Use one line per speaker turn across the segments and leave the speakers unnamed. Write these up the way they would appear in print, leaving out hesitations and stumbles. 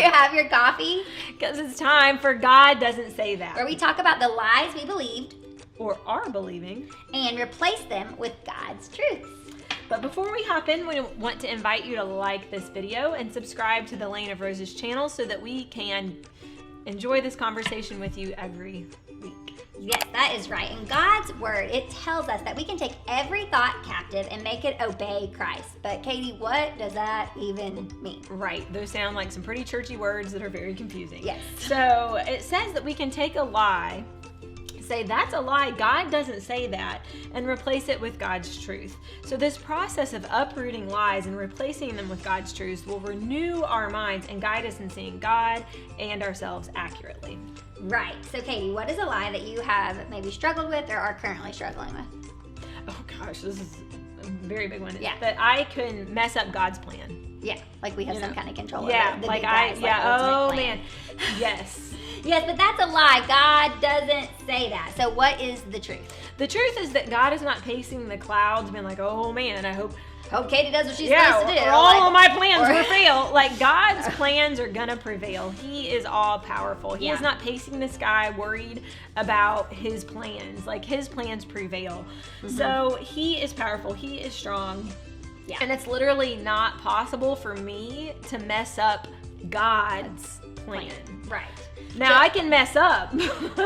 you have your coffee?
Because it's time for God Doesn't Say That.
Where we talk about the lies we believed
or are believing
and replace them with God's truths.
But before we hop in, we want to invite you to like this video and subscribe to the Lane of Roses channel so that we can enjoy this conversation with you every week.
Yes, that is right. In God's word, it tells us that we can take every thought captive and make it obey Christ. But Katie, what does that even mean?
Right. Those sound like some pretty churchy words that are very confusing.
Yes.
So it says that we can take a lie, say that's a lie, God doesn't say that, and replace it with God's truth. So this process of uprooting lies and replacing them with God's truth will renew our minds and guide us in seeing God and ourselves accurately.
Right. So Katie, what is a lie that you have maybe struggled with or are currently struggling with?
Oh gosh, this is a very big one.
Yeah.
That I can mess up God's plan.
Yeah, like we have some kind of control
yeah,
over it.
Like
ultimate plan.
man. Yes.
Yes, but that's a lie. God doesn't say that. So what is the truth?
The truth is that God is not pacing the clouds, being like, oh man, I hope
Katie does what she's supposed to do.
All of my plans will fail. Like God's plans are gonna prevail. He is all powerful. He is not pacing the sky worried about his plans. Like his plans prevail. So he is powerful. He is strong.
Yeah.
And it's literally not possible for me to mess up God's plan.
Right.
Now I can mess up.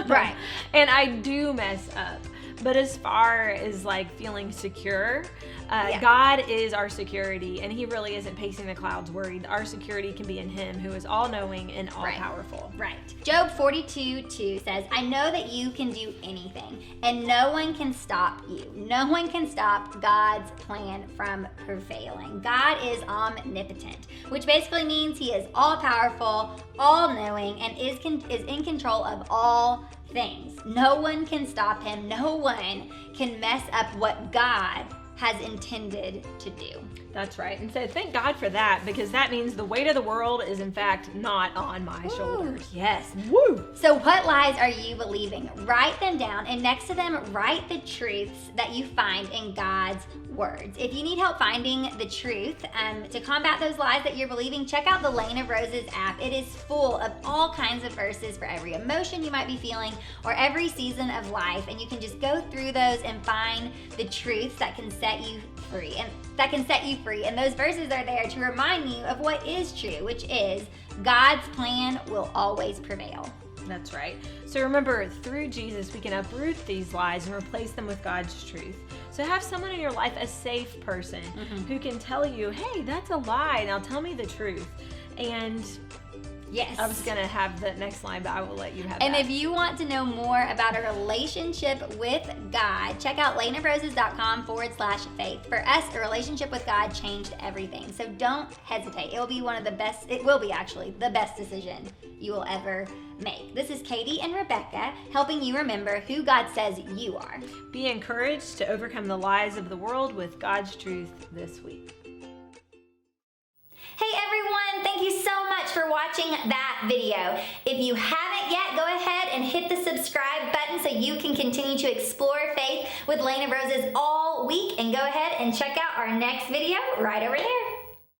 Right.
And I do mess up. But as far as like feeling secure, God is our security, and he really isn't pacing the clouds worried. Our security can be in him, who is all-knowing and all-powerful.
Right. Job 42:2 says, I know that you can do anything, and no one can stop you. No one can stop God's plan from prevailing. God is omnipotent, which basically means he is all-powerful, all-knowing, and is in control of all things. No one can stop him. No one can mess up what God has intended to do.
That's right. And so thank God for that, because that means the weight of the world is in fact not on my shoulders.
Yes.
Woo!
So what lies are you believing? Write them down, and next to them, write the truths that you find in God's words. If you need help finding the truth to combat those lies that you're believing, check out the Lane of Roses app. It is full of all kinds of verses for every emotion you might be feeling or every season of life, and you can just go through those and find the truths that can set you free. And those verses are there to remind you of what is true, which is God's plan will always prevail.
That's right. So remember, through Jesus, we can uproot these lies and replace them with God's truth. So have someone in your life, a safe person, who can tell you, hey, that's a lie. Now tell me the truth. And
yes,
I was going to have the next line, but I will let you have
and
that.
if you want to know more about a relationship with God, check out laneofroses.com/faith. For us, a relationship with God changed everything. So don't hesitate. It will be actually the best decision you will ever make. This is Katie and Rebecca helping you remember who God says you are.
Be encouraged to overcome the lies of the world with God's truth this week.
Hey everyone, thank you so much for watching that video. If you haven't yet, go ahead and hit the subscribe button so you can continue to explore faith with Lane of Roses all week, and go ahead and check out our next video right over there.